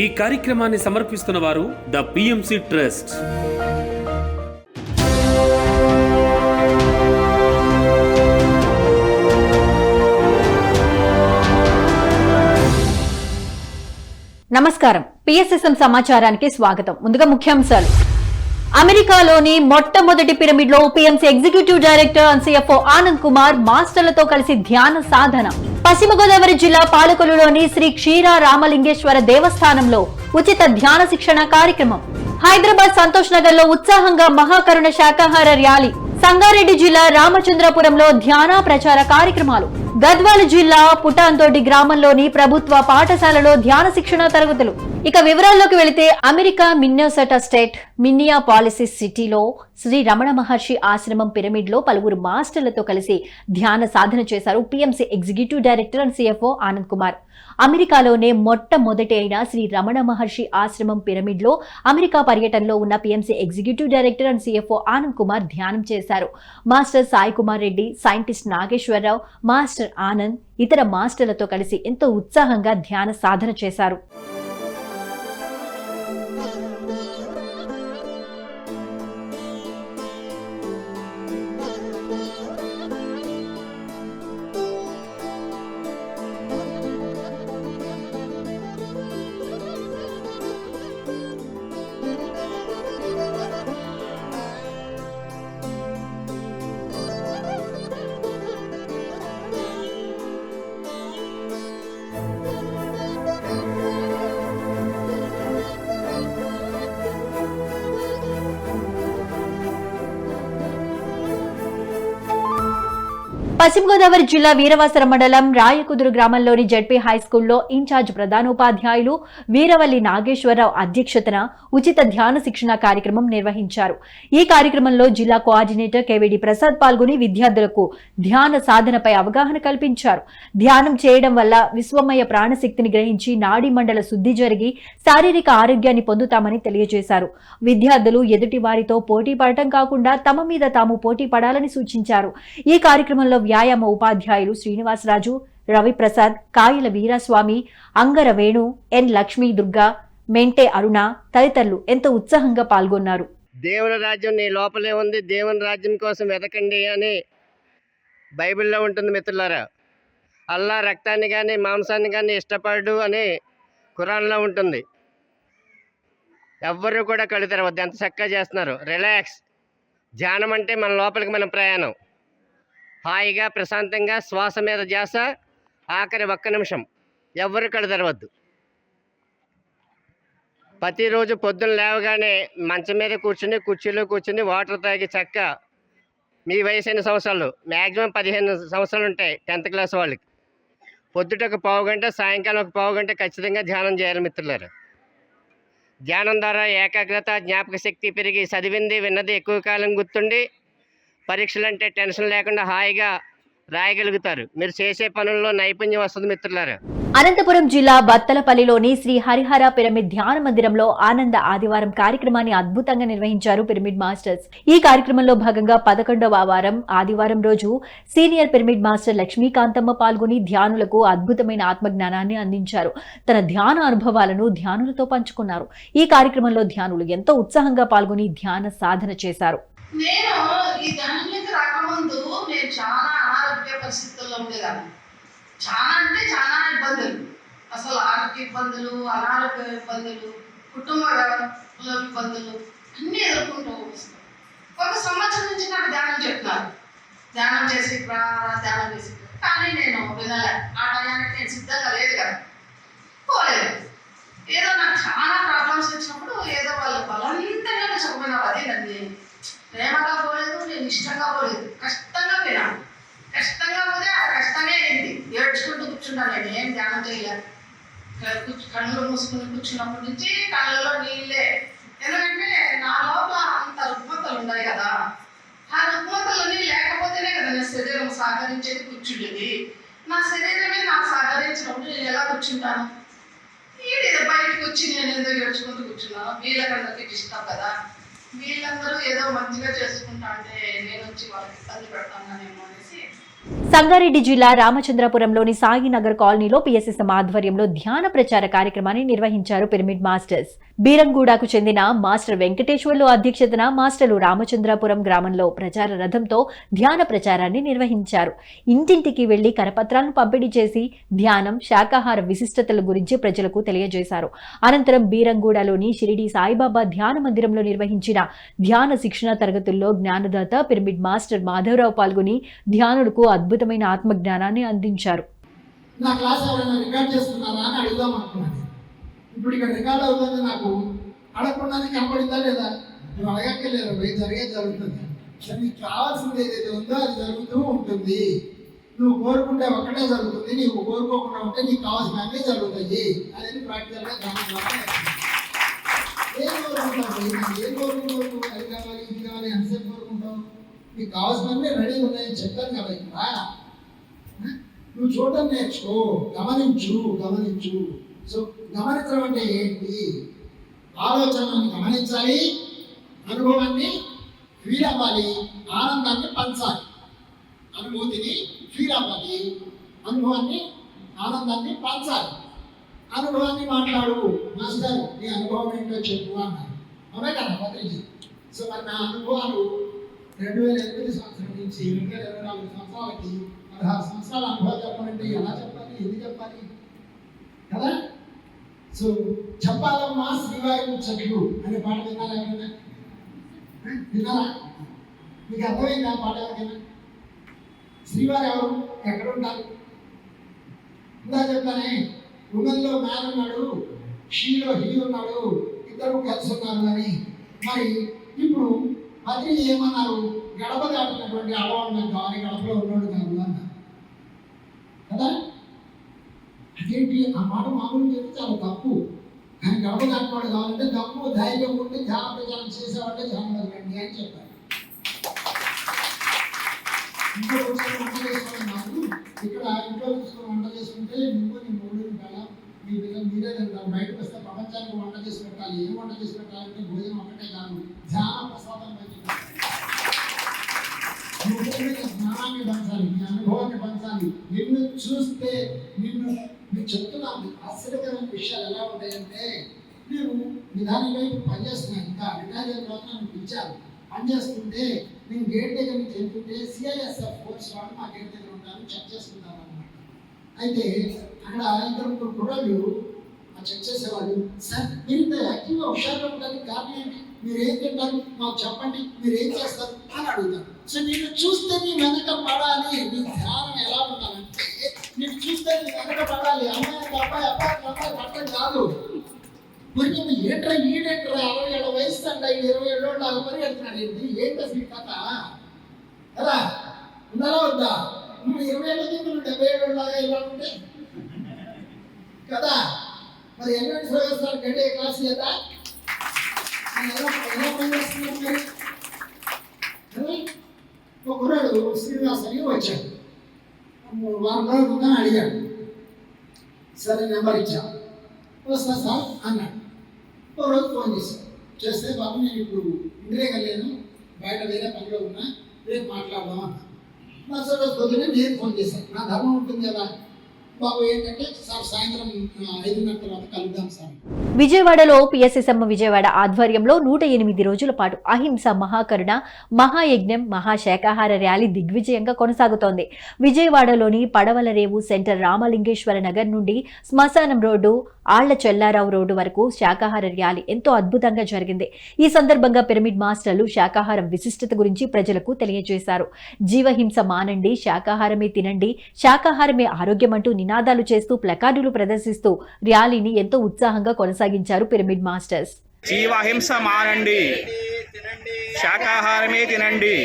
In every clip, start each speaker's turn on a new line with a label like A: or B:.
A: ఈ కార్యక్రమాన్ని సమర్పిస్తున్న వారు ద పిఎంసి ట్రస్ట్.
B: నమస్కారం. పిఎస్ఎస్ఎం సమాచారానికి స్వాగతం. ముందుగా ముఖ్యాంశాలు. అమెరికాలోని మొట్టమొదటి పిరమిడ్ లో PMC executive director and CFO Anand Kumar మాస్టర్లతో కలిసి ధ్యాన సాధన. పశ్చిమ గోదావరి జిల్లా పాలకొల్లులోని శ్రీ క్షీర రామలింగేశ్వర దేవస్థానంలో ఉచిత ధ్యాన శిక్షణ కార్యక్రమం. హైదరాబాద్ సంతోష్ నగర్ లో ఉత్సాహంగా మహాకరుణ శాకాహార ర్యాలీ. సంగారెడ్డి జిల్లా రామచంద్రపురంలో ధ్యాన ప్రచార కార్యక్రమాలు. గద్వాల జిల్లా పుటాంతోటి గ్రామంలోని ప్రభుత్వ పాఠశాలలో ధ్యాన శిక్షణ తరగతులు. ఇక వివరాల్లోకి వెళితే అమెరికా మిన్నెసోటా స్టేట్ మిన్నియాపాలిస్ సిటీలో శ్రీ రమణ మహర్షి ఆశ్రమం పిరమిడ్ లో పలువురు మాస్టర్లతో కలిసి ధ్యాన సాధన చేశారు PMC executive director and CFO Anand Kumar. అమెరికాలోనే మొట్టమొదటి అయిన శ్రీ రమణ మహర్షి ఆశ్రమం పిరమిడ్ లో అమెరికా పర్యటనలో ఉన్న PMC executive director and CFO Anand Kumar ధ్యానం చేశారు. Master Sai Kumar Reddy, scientist Nageswararao, master Anand ఇతర మాస్టర్లతో కలిసి ఎంతో ఉత్సాహంగా ధ్యాన సాధన చేశారు. పశ్చిమ గోదావరి జిల్లా వీరవాసరం మండలం రాయకుదురు గ్రామంలోని జెడ్పీ హై స్కూల్లో ఇన్ఛార్జ్ ప్రధానోపాధ్యాయులు వీరవల్లి నాగేశ్వరరావు అధ్యక్షతన ఉచిత ధ్యాన శిక్షణ కార్యక్రమం నిర్వహించారు. ఈ కార్యక్రమంలో జిల్లా కోఆర్డినేటర్ కేవీడి ప్రసాద్ పాల్గొని విద్యార్థులకు ధ్యాన సాధనపై అవగాహన కల్పించారు. ధ్యానం చేయడం వల్ల విశ్వమయ ప్రాణశక్తిని గ్రహించి నాడీ మండల శుద్ధి జరిగి శారీరక ఆరోగ్యాన్ని పొందుతామని తెలియజేశారు. విద్యార్థులు ఎదుటి వారితో పోటీ పడటం కాకుండా తమ మీద తాము పోటీ పడాలని సూచించారు. ఈ కార్యక్రమంలో వ్యాయామ ఉపాధ్యాయులు శ్రీనివాసరాజు, రవిప్రసాద్, కాయల వీరాస్వామి, అంగర వేణు, ఎన్ లక్ష్మీ దుర్గా, మెంటే అరుణ తదితరులు ఎంతో ఉత్సాహంగా పాల్గొన్నారు.
C: దేవుని రాజ్యం నీ లోపలే ఉంది, దేవుని రాజ్యం కోసం వెతకండి అని బైబిల్లో ఉంటుంది మిత్రులారా. అల్లా రక్తాన్ని కానీ మాంసాన్ని కానీ ఇష్టపడు అని ఖురాన్లో ఉంటుంది. ఎవ్వరూ కూడా కళ్ళు తెరవద్దు, ఎంత చక్కగా చేస్తున్నారు. రిలాక్స్. ధ్యానం అంటే మన లోపలికి మన ప్రయాణం. హాయిగా ప్రశాంతంగా శ్వాస మీద ధ్యాస. ఆఖరి ఒక్క నిమిషం ఎవ్వరు కళ్ళు తెరవద్దు. ప్రతిరోజు పొద్దున్న లేవగానే మంచం మీద కూర్చుని కుర్చీలో కూర్చుని వాటర్ తాగి చక్క మీ వయసు ఎన్ని సంవత్సరాలు, మ్యాక్సిమం 15 సంవత్సరాలు ఉంటాయి 10th క్లాస్ వాళ్ళకి. పొద్దుట ఒక పావు గంట, సాయంకాలం ఒక పావు గంట ఖచ్చితంగా ధ్యానం చేయాలి మిత్రులారు. ధ్యానం ద్వారా ఏకాగ్రత, జ్ఞాపక శక్తి పెరిగి చదివింది విన్నది ఎక్కువ కాలం గుర్తుండి పరీక్షలు అంటే టెన్షన్ లేకుండా హాయిగా రాయగలుగుతారు. మీరు చేసే పనుల్లో నైపుణ్యం వస్తుంది మిత్రులారా.
B: అనంతపురం జిల్లా బత్తలపల్లిలోని శ్రీ హరిహర పిరమిడ్ ధ్యాన మందిరంలో ఆనంద ఆదివారం కార్యక్రమాన్ని అద్భుతంగా నిర్వహించారు పిరమిడ్ మాస్టర్స్. ఈ కార్యక్రమంలో భాగంగా 11వ వారం ఆదివారం రోజు సీనియర్ పిరమిడ్ మాస్టర్ లక్ష్మీకాంతమ్మ పాల్గొని ధ్యానులకు అద్భుతమైన ఆత్మజ్ఞానాన్ని అందించారు. తన ధ్యాన అనుభవాలను ధ్యానులతో పంచుకున్నారు. ఈ కార్యక్రమంలో ధ్యానులు ఎంతో ఉత్సాహంగా పాల్గొని ధ్యాన సాధన చేశారు.
D: నేను ఈ ధ్యానంలోకి రాకముందు నేను చాలా అనారోగ్య పరిస్థితుల్లో ఉండేదాన్ని. చాలా అంటే చాలా ఇబ్బందులు, అసలు ఆరోగ్య ఇబ్బందులు, అనారోగ్య ఇబ్బందులు, కుటుంబంలో ఇబ్బందులు అన్నీ ఎదుర్కొంటూ వస్తాను. 1 సంవత్సరం నుంచి నాకు ధ్యానం చెప్తున్నారు, ధ్యానం చేసి ధ్యానం చేసి, కానీ నేను వినలే. ఆ టయానికి నేను సిద్ధంగా లేదు కదా, పోలేదు. ఏదో నాకు చాలా ప్రాబ్లమ్స్ వచ్చినప్పుడు ఏదో వాళ్ళు బలవంతంగా చెప్పినారు. అదే నన్ను ప్రేమగా పోలేదు, నేను ఇష్టంగా పోలేదు, కష్టంగా పోయినాను. కష్టంగా పోతే ఆ కష్టమే అయింది. ఏడ్చుకుంటూ కూర్చున్నాను. నేను ఏం ధ్యానం చేయలేదు. కళ్ళు మూసుకుని కూర్చున్నప్పటి నుంచి కళ్ళలో నీళ్ళే. ఎందుకంటే నా లోపల అంత రుగ్మతలు ఉన్నాయి కదా, ఆ రుగ్మతలన్నీ లేకపోతేనే కదా నా శరీరం సహకరించేది, కూర్చుండేది. నా శరీరమే నాకు సహకరించినప్పుడు నేను ఎలా కూర్చుంటాను? బయటకు వచ్చి నేను ఏదో ఏడ్చుకుంటూ కూర్చున్నాను. వీళ్ళకందరికీ ఇష్టం కదా, వీళ్ళందరూ ఏదో మంచిగా చేసుకుంటా అంటే నేను వచ్చి వాళ్ళకి ఇబ్బంది పెడతానేమో అనేసి
B: సంగారెడ్డి జిల్లా రామచంద్రపురంలోని సాయినగర్ కాలనీలో పిఎస్ఎస్ఎం ఆధ్వర్యంలో ధ్యాన ప్రచార కార్యక్రమాన్ని నిర్వహించారు పిరమిడ్ మాస్టర్స్. బీరంగూడకు చెందిన మాస్టర్ వెంకటేశ్వర్లు అధ్యక్షతన మాస్టర్లు రామచంద్రపురం గ్రామంలో ప్రచార రథంతో ధ్యాన ప్రచారాన్ని నిర్వహించారు. ఇంటింటికి వెళ్లి కరపత్రాలను పంపిణీ చేసి ధ్యానం, శాకాహార విశిష్టతల గురించి ప్రజలకు తెలియజేశారు. అనంతరం బీరంగూడలోని షిరిడి సాయిబాబా ధ్యాన మందిరంలో నిర్వహించిన ధ్యాన శిక్షణ తరగతుల్లో జ్ఞానదాత పిరమిడ్ మాస్టర్ మాధవరావు పాల్గొని ధ్యానులకు అద్భుతమైన ఆత్మజ్ఞానాన్ని అందించారు.
E: నా క్లాస్ ఎవరైనా రికార్డ్ చేస్తున్నారా అని అడుగుదాం అనుకున్నాను. ఇప్పుడు ఇక్కడ రికార్డ్ అవుతుంది, నాకు అడగకుండానే కనపడిందా లేదా? నువ్వు అడగక్కర్లేదు, పోయి జరిగేది జరుగుతుంది. సరే, నీకు కావాల్సింది ఏదైతే ఉందో అది జరుగుతూ ఉంటుంది. నువ్వు కోరుకుంటే ఒక్కటే జరుగుతుంది, నీవు కోరుకోకుండా ఉంటే నీకు కావాల్సిన అన్నీ జరుగుతాయి. అనేది ప్రాక్టికల్గా ఏం కోరుకుంటావు? ఏం కోరుకుంటావు? అది కావాలి, ఇది కావాలి, ఎంతసేపు కోరుకుంటావు? నీకు కావాల్సినవన్నీ రెడీ ఉన్నాయని చెప్పాను కదా. ఇక్కడ నువ్వు చూడటం నేర్చుకో, గమనించు. సో గమనించడం అంటే ఏంటి? ఆలోచనని గమనించాలి, అనుభవాన్ని ఫీల్ అవ్వాలి, ఆనందాన్ని పంచాలి. అనుభూతిని ఫీల్ అవ్వాలి, అనుభవాన్ని ఆనందాన్ని పంచాలి. అనుభవాన్ని మాట్లాడు, మాస్టర్ నీ అనుభవం ఏంటో చెప్పు అన్నారు. అవునా కదా పత్రిజీ? సో మరి నా అనుభవాలు 2008 సంవత్సరం నుంచి 2024 సంవత్సరాలకి 16 సంవత్సరాల అనుభవం చెప్పాలంటే ఎలా చెప్పాలి, ఎందుకు చెప్పాలి కదా? సో చెప్పాలమ్మా శ్రీవారి ముచ్చట్లు అనే పాట విన్నారా ఎవరైనా? విన్నారా? మీకు అర్థమైంది ఆ పాట ఎవరికైనా? శ్రీవారు ఎవరు, ఎక్కడ ఉంటారు? ఇందా చెప్తానే, ఉమెన్లో మ్యాన్ ఉన్నాడు, షీలో హీ ఉన్నాడు, ఇద్దరు కలిసి ఉన్నారు అని. మరి ఇప్పుడు అది ఏమన్నారు? గడప దాటినటువంటి ఆడవాళ్ళు కావాలి, గడపలో ఉన్నాడు కాదు అన్నారు కదా. అదేంటి ఆ మాట మామూలు చెప్తే చాలా తప్పు. కానీ గడప దాటివాడు కావాలంటే దమ్ము ధైర్యం ఉంటే ధ్యాన ప్రచారం చేసేవాడే ధ్యానం వదలండి అని చెప్పారు. ఇంట్లో కూర్చొని వంట చేసుకోవడం కాదు, ఇక్కడ ఇంట్లో కూర్చొని వంట చేసుకుంటే నువ్వు నీ మూడు కాలం మీ పిల్లలు మీరే తింటారు. బయటకు వస్తే ప్రపంచానికి వంట చేసి పెట్టాలి. ఏం వంట చేసి పెట్టాలంటే భోజనం ఒకటే కాదు, ధ్యాన ప్రసాదం జ్ఞానాన్ని పంచాలి, నీ అనుభవాన్ని పంచాలి. నిన్ను చూస్తే మీకు చెప్తున్నాను, ఆశ్చర్యకరమైన విషయాలు ఎలా ఉంటాయంటే, నేను నిదానంగా ఇప్పుడు పనిచేస్తున్నాను. ఇంకా రిటైర్ అయిన తర్వాత నన్ను పిలిచారు. పనిచేస్తుంటే నేను గేట్ దగ్గర నుంచి వెళ్తుంటే సిఐఎస్ఎఫ్ ఫోర్స్ వాళ్ళు మా గేట్ దగ్గర ఉంటారు, చెక్ చేసుకుంటారు అన్నమాట. అయితే అక్కడ 2-3 కుర్రాళ్ళు చెక్ చేసేవాళ్ళు. సార్ మీరు ఇంత యాక్టివ్గా హుషారుగా ఉండడానికి కారణం ఏంటి? మీరు ఏం తింటారు మాకు చెప్పండి, మీరు ఏం చేస్తారు అని అడుగుతారు. సో నేను చూస్తే నీ వెనక పడాలి. నీ ధ్యానం ఎలా ఉండాలంటే, నేను చూస్తే నీ వెనక పడాలి. అమ్మాయి అబ్బాయి పట్టడం కాదు. మరి నువ్వు ఏంట్రా ఈడేంట్రా 67 వయసు అంట, 27 ఏళ్ళు నాకు మరి వెళ్తున్నాడు ఏంటి? ఏంటి అసలు కథ కదా? ఉన్నారా వద్దా? నువ్వు 20 ఏళ్ళకి నువ్వు 77 లాగా ఇలా ఉంటే కదా. మరి ఎన్నో సంవత్సరాలు గంటే క్లాస్ లేదా? ఎలా పనిచేస్తున్నావు మరి? ఒక కుర్రాడు శ్రీనివాస్ అని వచ్చాడు. 3 వారం రోజుల క్రితం అడిగాడు. సరే నెంబర్ ఇచ్చా, వస్తా సార్ అన్నాడు. ఒక రోజు ఫోన్ చేస్తే బాబు నేను ఇప్పుడు ఇంటికి వెళ్ళాను, బయట వేరే పనిలో ఉన్నా, రేపు మాట్లాడదాం అన్నా. మరుసటి రోజు పొద్దున్నే నేను ఫోన్ చేశాను. నా ధర్మం ఉంటుంది కదా బాబు, ఏంటంటే సార్ సాయంత్రం 5:30 తర్వాత కలుద్దాం సార్.
B: విజయవాడలో పిఎస్ఎస్ఎం విజయవాడ ఆధ్వర్యంలో 108 రోజుల పాటు అహింస మహాకరుణ మహాయజ్ఞం మహాశాకాహార ర్యాలీ దిగ్విజయంగా కొనసాగుతోంది. విజయవాడలోని పడవలరేవు సెంటర్ రామలింగేశ్వర నగర్ నుండి శ్మశానం రోడ్డు, ఆళ్ల చెల్లారావు రోడ్డు వరకు శాకాహార ర్యాలీ ఎంతో అద్భుతంగా జరిగింది. ఈ సందర్భంగా పిరమిడ్ మాస్టర్లు శాకాహారం విశిష్టత గురించి ప్రజలకు తెలియజేశారు. జీవహింస మానండి, శాకాహారమే తినండి, శాకాహారమే ఆరోగ్యం అంటూ నినాదాలు చేస్తూ ప్లకార్డులు ప్రదర్శిస్తూ ర్యాలీని ఎంతో ఉత్సాహంగా కొనసాగించారు పిరమిడ్ మాస్టర్స్.
F: జీవహింస మానండి, శాకాహారమే తినండి,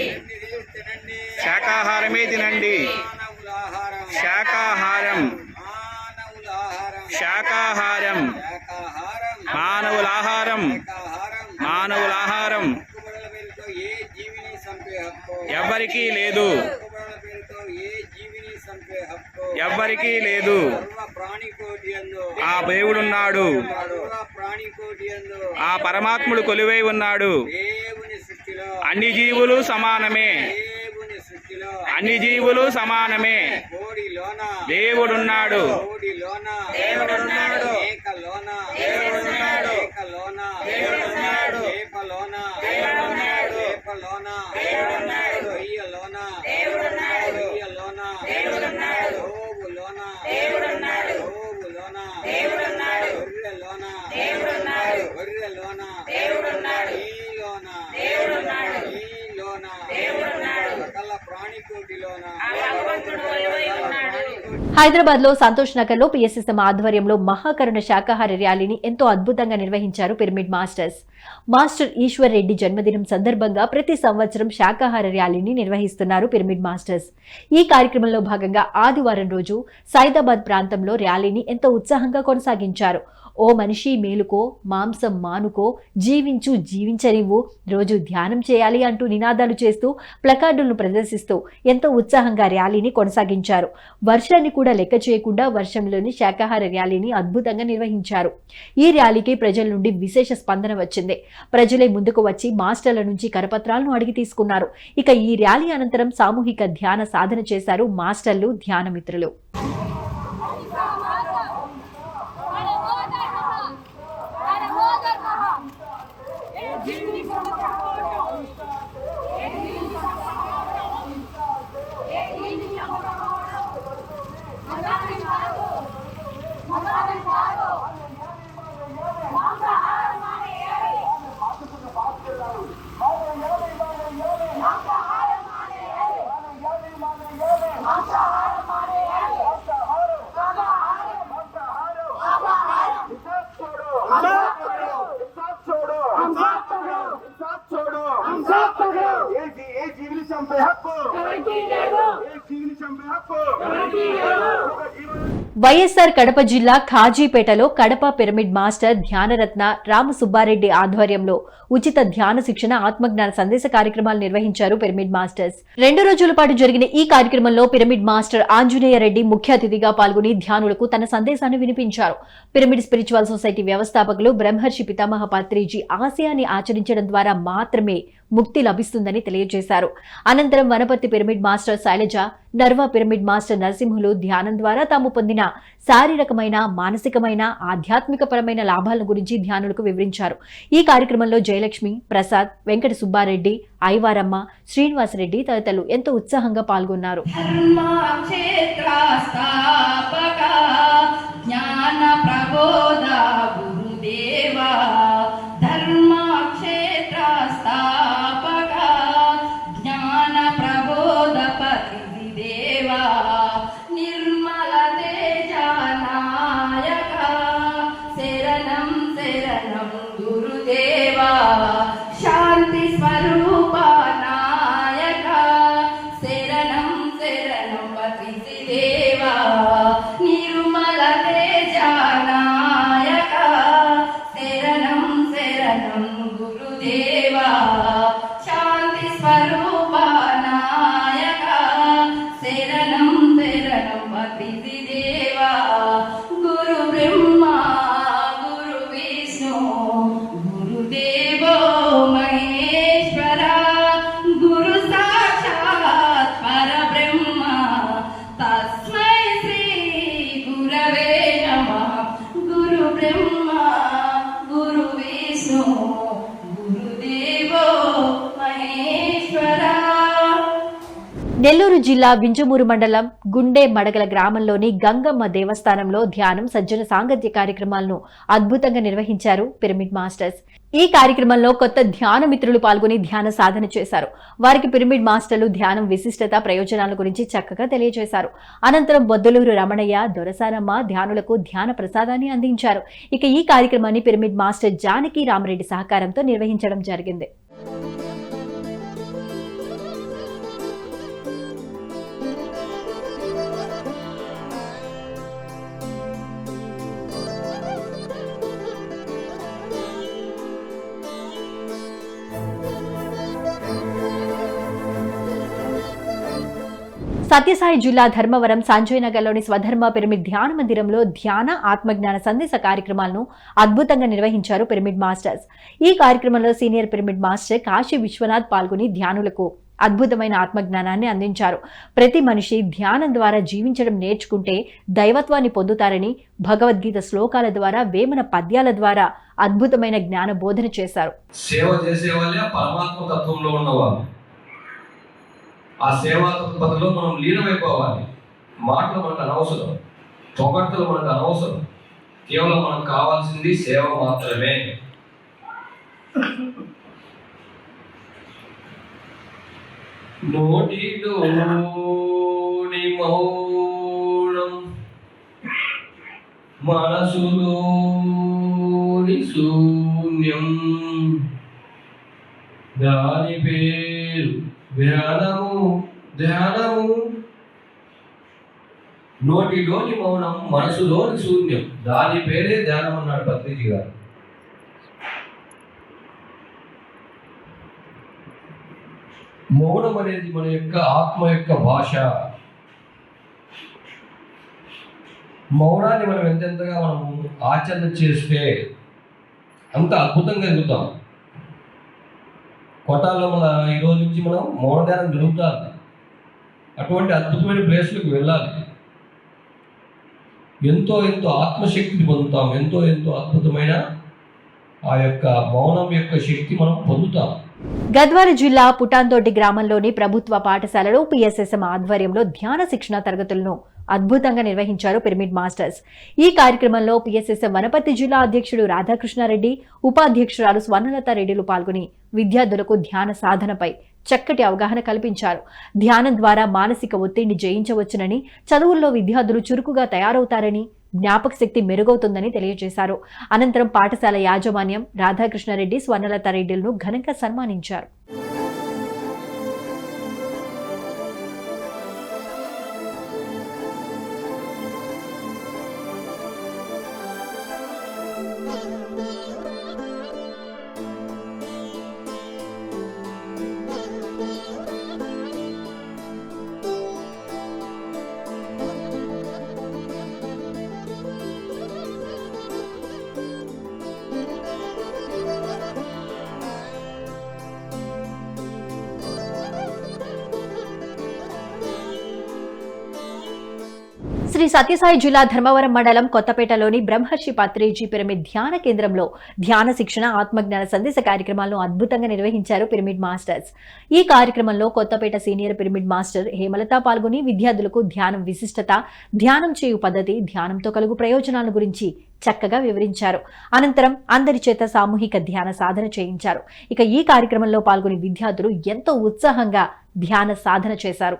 F: శాకాహారమే తినండి, శాకాహారం శాకాహారం మానవులాహారం మానవులాహారం ఎవ్వరికీ లేదు, ఎవ్వరికీ లేదు. ఆ దేవుడున్నాడు, ఆ పరమాత్ముడు కొలువై ఉన్నాడు. అన్ని జీవులు సమానమే, అన్ని జీవులు సమానమే. దేవుడున్నాడు.
B: హైదరాబాద్ లో సంతోష్ నగర్ లో పిఎస్ఎస్ఎం ఆధ్వర్యంలో మహాకరుణ శాకాహార ర్యాలీని ఎంతో అద్భుతంగా నిర్వహించారు pyramid masters. Master Eshwar Reddy జన్మదినం సందర్భంగా ప్రతి సంవత్సరం శాకాహార ర్యాలీని నిర్వహిస్తున్నారు పిరమిడ్ మాస్టర్స్. ఈ కార్యక్రమంలో భాగంగా ఆదివారం రోజు సైదాబాద్ ప్రాంతంలో ర్యాలీని ఎంతో ఉత్సాహంగా కొనసాగించారు. ఓ మనిషి మేలుకో, మాంసం మానుకో, జీవించు జీవించనివ్వు, రోజు ధ్యానం చేయాలి అంటూ నినాదాలు చేస్తూ ప్లకార్డులను ప్రదర్శిస్తూ ఎంతో ఉత్సాహంగా ర్యాలీని కొనసాగించారు. వర్షాన్ని కూడా లెక్క చేయకుండా వర్షంలోని శాకాహార ర్యాలీని అద్భుతంగా నిర్వహించారు. ఈ ర్యాలీకి ప్రజల నుండి విశేష స్పందన వచ్చింది. ప్రజలే ముందుకు వచ్చి మాస్టర్ల నుంచి కరపత్రాలను అడిగి తీసుకున్నారు. ఇక ఈ ర్యాలీ అనంతరం సామూహిక ధ్యాన సాధన చేశారు మాస్టర్లు, ధ్యాన మిత్రులు. వైఎస్ఆర్ కడప జిల్లా ఖాజీపేటలో కడప పిరమిడ్ మాస్టర్ ధ్యానరత్న రామసుబ్బారెడ్డి ఆధ్వర్యంలో ఉచిత ధ్యాన శిక్షణ, ఆత్మజ్ఞాన సందేశ కార్యక్రమాలు నిర్వహించారు పిరమిడ్ మాస్టర్స్. 2 రోజుల పాటు జరిగిన ఈ కార్యక్రమంలో పిరమిడ్ మాస్టర్ ఆంజనేయ రెడ్డి ముఖ్య అతిథిగా పాల్గొని ధ్యానులకు తన సందేశాన్ని వినిపించారు. పిరమిడ్ స్పిరిచువల్ సొసైటీ వ్యవస్థాపకులు బ్రహ్మర్షి పితామహ పత్రిజీ ఆశయాన్ని ఆచరించడం ద్వారా మాత్రమే ముక్తి లభిస్తుందని తెలియజేశారు. అనంతరం Wanaparthy pyramid master Sailaja, Narva pyramid master Narasimhulu ధ్యానం ద్వారా తాము పొందిన శారీరకమైన, మానసికమైన, ఆధ్యాత్మికపరమైన లాభాల గురించి ధ్యానులకు వివరించారు. ఈ కార్యక్రమంలో జయలక్ష్మి, ప్రసాద్, వెంకట సుబ్బారెడ్డి, ఐవారమ్మ, శ్రీనివాసరెడ్డి తదితరులు ఎంతో ఉత్సాహంగా పాల్గొన్నారు.
G: శాంతి స్వరూప నాయక శరణం శరణం పతిసి దేవా నిర్మల తేజ నాయక శరణం శరణం గురుదేవా శాంతి స్వరూప నాయక శరణం శరణం పతిసి దేవా గురు బ్రహ్మ గురు విష్ణు గురుదేవో మహేశ్వర గురు సాక్షాత్ పరబ్రహ్మ తస్మై శ్రీ గురవే నమః గురు బ్రహ్మ గురు విష్ణు గురుదేవో మహేశ్వర.
B: నెల్లూరు జిల్లా వింజమూరు మండలం గుండె మడగల గ్రామంలోని గంగమ్మ దేవస్థానంలో ధ్యానం, సజ్జన సాంగత్య కార్యక్రమాలను అద్భుతంగా నిర్వహించారు పిరమిడ్ మాస్టర్స్. ఈ కార్యక్రమంలో కొత్త ధ్యాన మిత్రులు పాల్గొని ధ్యాన సాధన చేశారు. వారికి పిరమిడ్ మాస్టర్లు ధ్యానం విశిష్టత, ప్రయోజనాల గురించి చక్కగా తెలియజేశారు. అనంతరం బొద్దలూరు రమణయ్య, దొరసానమ్మ ధ్యానులకు ధ్యాన ప్రసాదాన్ని అందించారు. ఇక ఈ కార్యక్రమాన్ని పిరమిడ్ మాస్టర్ జానకి రామరెడ్డి సహకారంతో నిర్వహించడం జరిగింది. సత్యసాయి జిల్లా ధర్మవరం సంజయ్ నగర్లోని స్వధర్మ పిరమిడ్ ధ్యాన మందిరంలో ధ్యాన, ఆత్మజ్ఞాన సందేశ కార్యక్రమాలను అద్భుతంగా నిర్వహించారు పిరమిడ్ మాస్టర్స్. ఈ కార్యక్రమంలో senior pyramid master Kashi Vishwanath పాల్గొని ధ్యానులకు అద్భుతమైన ఆత్మజ్ఞానాన్ని అందించారు. ప్రతి మనిషి ధ్యానం ద్వారా జీవించడం నేర్చుకుంటే దైవత్వాన్ని పొందుతారని భగవద్గీత శ్లోకాల ద్వారా, వేమన పద్యాల ద్వారా అద్భుతమైన జ్ఞాన బోధన చేశారు.
H: సేవ చేసే వాళ్ళే పరమాత్మ తత్వంలో ఉన్నవాళ్ళు. ఆ సేవా తత్పరలో మనం లీనమైపోవాలి. మాటలు మనకు అనవసరం, పొగడ్తలు మనకు అనవసరం. కేవలం మనకు కావాల్సింది సేవ మాత్రమే. నోటిలోని మౌనం, మనసులోని శూన్యం, దాని పేరు ధ్యానము. ధ్యానము నోటిలోని మౌనం, మనసులోని శూన్యం, దాని పేరే ధ్యానం అన్నాడు పత్రిజీ గారు. మౌనం అనేది మన యొక్క ఆత్మ యొక్క భాష. మౌనాన్ని మనం ఎంతెంతగా మనం ఆచరణ చేస్తే అంత అద్భుతంగా ఎదుగుతాం. కొట్టాల్లో మన ఈరోజు నుంచి మనం మౌన ధ్యానం జరుగుతుంది. అటువంటి అద్భుతమైన ప్లేస్లకు వెళ్ళాలి. ఎంతో ఆత్మశక్తిని పొందుతాం. ఎంతో అద్భుతమైన ఆ యొక్క మౌనం యొక్క శక్తి మనం పొందుతాం.
B: గద్వాల జిల్లా పుటాన్తోటి గ్రామంలోని ప్రభుత్వ పాఠశాలలో పిఎస్ఎస్ఎం ఆధ్వర్యంలో ధ్యాన శిక్షణ తరగతులను అద్భుతంగా నిర్వహించారు పిరమిడ్ మాస్టర్స్. ఈ కార్యక్రమంలో పిఎస్ఎస్ఎం వనపర్తి జిల్లా అధ్యక్షుడు రాధాకృష్ణారెడ్డి, ఉపాధ్యక్షురాలు స్వర్ణలత రెడ్డిలు పాల్గొని విద్యార్థులకు ధ్యాన సాధనపై చక్కటి అవగాహన కల్పించారు. ధ్యానం ద్వారా మానసిక ఒత్తిడిని జయించవచ్చునని, చదువుల్లో విద్యార్థులు చురుకుగా తయారవుతారని, జ్ఞాపక శక్తి మెరుగవుతుందని తెలియజేశారు. అనంతరం పాఠశాల యాజమాన్యం రాధాకృష్ణారెడ్డి, స్వర్ణలత రెడ్డిలను ఘనంగా సన్మానించారు. శ్రీ సత్యసాయి జిల్లా ధర్మవరం మండలం కొత్తపేటలోని బ్రహ్మర్షి పత్రిజీ పిరమిడ్ ధ్యాన కేంద్రంలో ధ్యాన శిక్షణ, ఆత్మజ్ఞాన సందేశ కార్యక్రమాలను అద్భుతంగా నిర్వహించారు పిరమిడ్ మాస్టర్స్. ఈ కార్యక్రమంలో Kothapeta senior pyramid master Hemalatha పాల్గొని విద్యార్థులకు ధ్యానం విశిష్టత, ధ్యానం చేయు పద్ధతి, ధ్యానంతో కలుగు ప్రయోజనాల గురించి చక్కగా వివరించారు. అనంతరం అందరి చేత సామూహిక ధ్యాన సాధన చేయించారు. ఇక ఈ కార్యక్రమంలో పాల్గొని విద్యార్థులు ఎంతో ఉత్సాహంగా ధ్యాన సాధన చేశారు.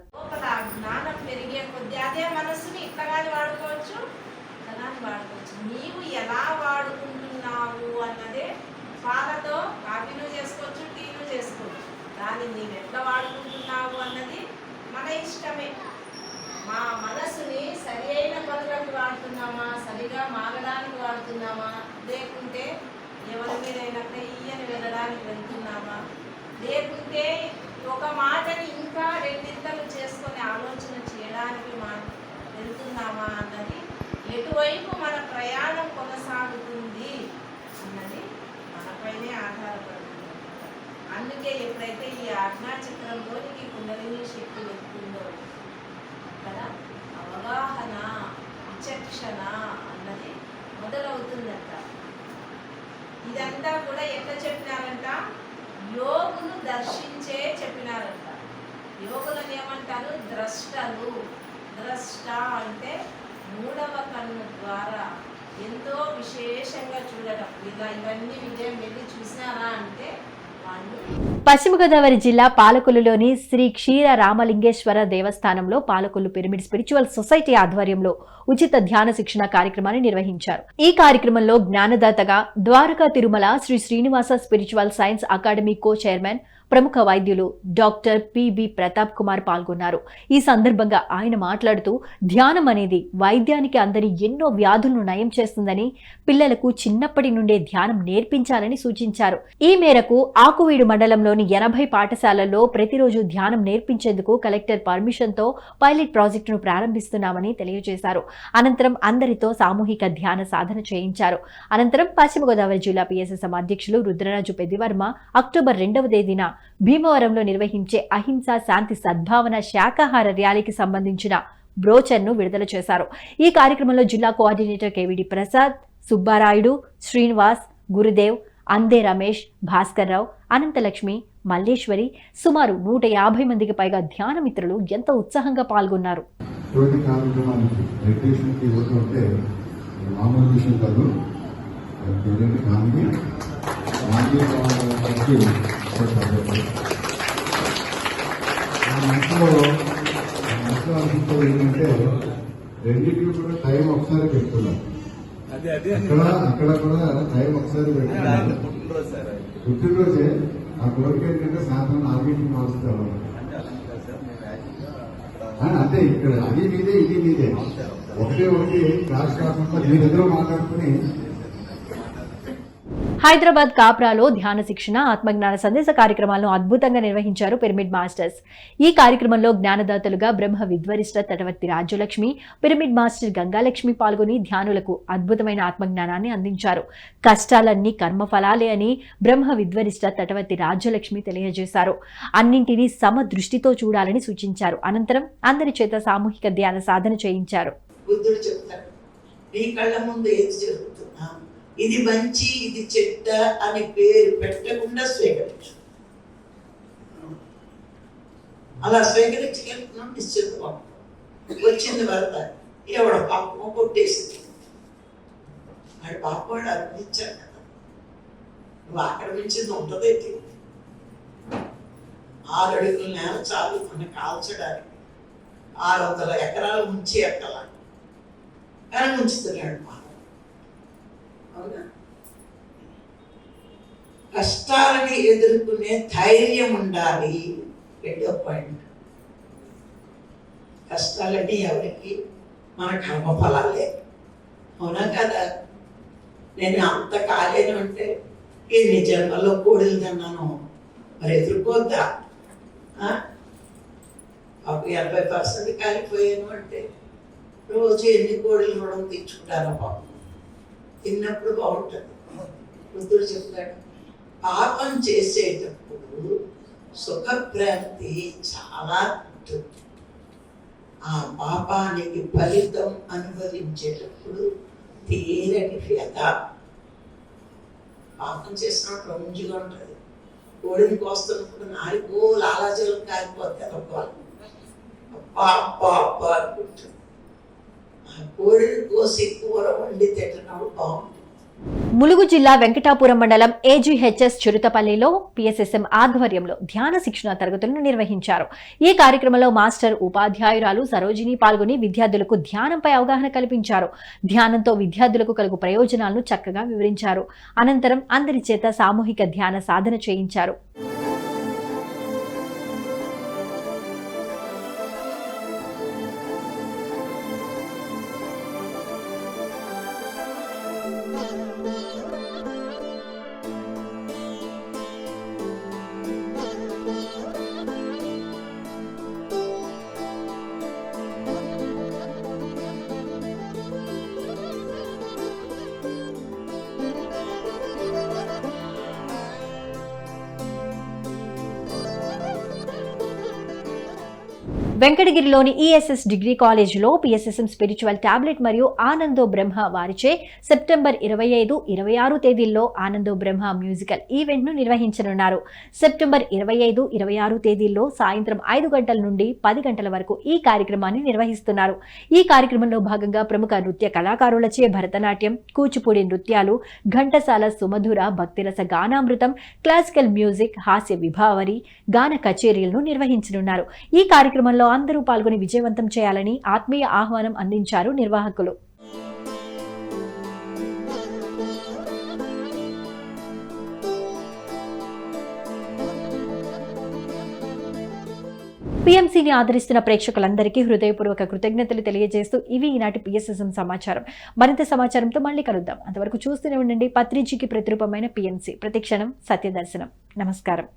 I: నీవు ఎలా వాడుకుంటున్నావు అన్నదే. పాలతో కాఫీను చేసుకోవచ్చు, టీను చేసుకోవచ్చు. దాన్ని నీవు ఎట్లా వాడుకుంటున్నావు అన్నది మన ఇష్టమే. మా మనసుని సరి అయిన పనులకు వాడుతున్నామా, సరిగా మారడానికి వాడుతున్నామా, లేకుంటే ఎవరి మీదైనా ఈయన వెళ్ళడానికి వెళ్తున్నామా, లేకుంటే ఒక మాటని ఇంకా రెండింతలు చేసుకొని ఆలోచన చేయడానికి వెళ్తున్నామా అన్నది, ఎటువైపు మన ప్రయాణం కొనసాగుతుంది అన్నది మనపైనే ఆధారపడుతుంది. అందుకే ఎప్పుడైతే ఈ ఆజ్ఞాచక్రంలోనికి కుండలిని శక్తి వెళ్తుందో అక్కడ అవగాహన, విచక్షణ అన్నది మొదలవుతుందంట. ఇదంతా కూడా ఎట్లా చెప్పినారంట? యోగులు దర్శించే చెప్పినారంట. యోగులను ఏమంటారు? ద్రష్టలు. ద్రష్ట అంటే మూడవ కన్ను ద్వారా ఎంతో విశేషంగా చూడటం. ఇవన్నీ విజయం వెళ్ళి చూసినారా అంటే
B: పశ్చిమ గోదావరి జిల్లా పాలకొల్లులోని శ్రీ క్షీర రామలింగేశ్వర దేవస్థానంలో పాలకొల్లు పిరమిడ్ స్పిరిచువల్ సొసైటీ ఆధ్వర్యంలో ఉచిత ధ్యాన శిక్షణ కార్యక్రమాన్ని నిర్వహించారు. ఈ కార్యక్రమంలో జ్ఞానదాతగా Dwaraka Tirumala Shri Srinivasa spiritual science academy co chairman, ప్రముఖ వైద్యులు డాక్టర్ పిబి ప్రతాప్ కుమార్ పాల్గొన్నారు. ఈ సందర్భంగా ఆయన మాట్లాడుతూ ధ్యానం అనేది వైద్యానికి అందని ఎన్నో వ్యాధులను నయం చేస్తుందని, పిల్లలకు చిన్నప్పటి నుండే ధ్యానం నేర్పించాలని సూచించారు. ఈ మేరకు ఆకువీడు మండలంలోని 80 పాఠశాలల్లో ప్రతిరోజు ధ్యానం నేర్పించేందుకు కలెక్టర్ పర్మిషన్ తో పైలట్ ప్రాజెక్టును ప్రారంభిస్తున్నామని తెలియజేశారు. అనంతరం అందరితో సామూహిక ధ్యాన సాధన చేయించారు. అనంతరం పశ్చిమ గోదావరి జిల్లా పిఎస్ఎస్ఎం అధ్యక్షులు రుద్రరాజు పెద్దివర్మ అక్టోబర్ 2వ తేదీన భీమవరంలో నిర్వహించే అహింస శాంతి సద్భావన శాకాహార ర్యాలీకి సంబంధించిన బ్రోచర్ను విడుదల చేశారు. ఈ కార్యక్రమంలో జిల్లా కోఆర్డినేటర్ కేవిడి ప్రసాద్, సుబ్బారాయుడు, శ్రీనివాస్, గురుదేవ్, అందే రమేష్, భాస్కర్ రావు, అనంతలక్ష్మి, మల్లేశ్వరి, సుమారు 150 మందికి పైగా ధ్యాన మిత్రులు ఎంతో ఉత్సాహంగా పాల్గొన్నారు.
E: రెండింటికి కూడా టైం ఒకసారి పెడుతున్నారు. అక్కడ కూడా టైం ఒకసారి పెడుతున్నారు. పుట్టినరోజే ఆ కోరిక ఏంటంటే సాయంత్రం 4కి మారుస్తారు. అంటే ఇక్కడ అది మీదే ఇది మీదే ఒకటి క్లాస్ కాకుండా మీ దగ్గర మాట్లాడుకుని.
B: హైదరాబాద్ కాప్రాలో ధ్యాన శిక్షణ, ఆత్మజ్ఞాన సందేశ కార్యక్రమాలను అద్భుతంగా నిర్వహించారు పిరమిడ్ మాస్టర్స్. ఈ కార్యక్రమంలో జ్ఞానదాతలుగా బ్రహ్మ విద్వరిష్ట తటవర్తి రాజ్యలక్ష్మి, పిరమిడ్ మాస్టర్ గంగాలక్ష్మి పాల్గొని ధ్యానులకు అద్భుతమైన ఆత్మజ్ఞానాన్ని అందించారు. కష్టాలన్నీ కర్మఫలాలే అని బ్రహ్మ విద్వరిష్ట తటవర్తి రాజ్యలక్ష్మి తెలియజేశారు. అన్నింటినీ సమదృష్టితో చూడాలని సూచించారు. అనంతరం అందరి చేత సామూహిక ధ్యాన సాధన చేయించారు.
J: బుద్ధుడు చెప్తాడు, నీ కళ్ళ ముందు ఏది జరుగుతున్నా ఇది మంచి ఇది చెడ్డ అని పేరు పెట్టకుండా స్వీకరించు. అలా స్వీకరించగలుగుతున్నాం నిశ్చితం. వచ్చింది వరద, ఎవడ పాపమో కొట్టేసింది, వాడి పాపవాడు అర్పించాడు కదా, నువ్వు ఆక్రమించింది ఉంటదేంటి? 6 అడుగుల నేల చాలు మన కాల్చడానికి, 600 ఎకరాలు ముంచి ఎక్కలా, కానీ ముంచుతున్నాడు మా. అవునా? కష్టాలని ఎదుర్కొనే ధైర్యం ఉండాలి. 2వ పాయింట్, కష్టాలన్నీ ఎవరికి? మన కర్మఫలాలే. అవునా కదా? నేను అంత కాలేను అంటే ఎన్ని జన్మలో కోడిలు తిన్నాను, మరి ఎదుర్కోద్దా? ఒక 80% కాలిపోయాను అంటే రోజు ఎన్ని కోడిలు రుణం తీర్చుకుంటారా పాపం? తిన్నప్పుడు బాగుంటుంది. బుద్ధుడు చెప్తాడు, పాపం చేసేటప్పుడు సుఖప్రాప్తి చాలా ఉంటుంది. ఆ పాపానికి ఫలితం అనుభవించేటప్పుడు తీరని వ్యత. పాపం చేసినప్పుడు రంజుగా ఉంటుంది. కోడిని కోస్తున్నప్పుడు నాలుగో లాలాజలం కాలిపోతే అనుకోవాలి, అప్పా అప్పా అప్పా అనుకుంటుంది. కోడిని కోసి కూర వండి తింటున్నప్పుడు బాగుంటుంది.
B: ములుగు జిల్లా వెంకటాపురం మండలం AGHS చిరుతపల్లిలో PSSM ఆధ్వర్యంలో ధ్యాన శిక్షణ తరగతులను నిర్వహించారు. ఈ కార్యక్రమంలో మాస్టర్ ఉపాధ్యాయురాలు సరోజిని పాల్గొని విద్యార్థులకు ధ్యానంపై అవగాహన కల్పించారు. ధ్యానంతో విద్యార్థులకు కలుగు ప్రయోజనాలను చక్కగా వివరించారు. అనంతరం అందరి చేత సామూహిక ధ్యాన సాధన చేయించారు. వెంకటగిరిలోని ESS డిగ్రీ కాలేజీలో PSSM స్పిరిచువల్ టాబ్లెట్ మరియు ఆనందో బ్రహ్మ వారిచే సెప్టెంబర్ 25, 26 తేదీల్లో ఆనందో బ్రహ్మ మ్యూజికల్ ఈవెంట్ను నిర్వహించనున్నారు. సెప్టెంబర్ 25, 26 తేదీల్లో సాయంత్రం 5 గంటల నుండి 10 గంటల వరకు ఈ కార్యక్రమాన్ని నిర్వహిస్తున్నారు. ఈ కార్యక్రమంలో భాగంగా ప్రముఖ నృత్య కళాకారులచే భరతనాట్యం, కూచిపూడి నృత్యాలు, ఘంటసాల సుమధుర భక్తిరస గానామృతం, క్లాసికల్ మ్యూజిక్, హాస్య విభావరి, గాన కచేరీలను నిర్వహించనున్నారు. ఈ కార్యక్రమంలో అందరూ పాల్గొని విజయవంతం చేయాలని ఆత్మీయ ఆహ్వానం అందించారు నిర్వాహకులు. PMCని ఆదరిస్తున్న ప్రేక్షకులందరికీ హృదయపూర్వక కృతజ్ఞతలు తెలియజేస్తూ ఇవి ఈనాటి PSSM సమాచారం. మరింత సమాచారంతో మళ్ళీ కలుద్దాం. అంతవరకు చూస్తూనే ఉండండి పత్రిజీకి ప్రతిరూపమైన PMC. ప్రతిక్షణం సత్యదర్శనం. నమస్కారం.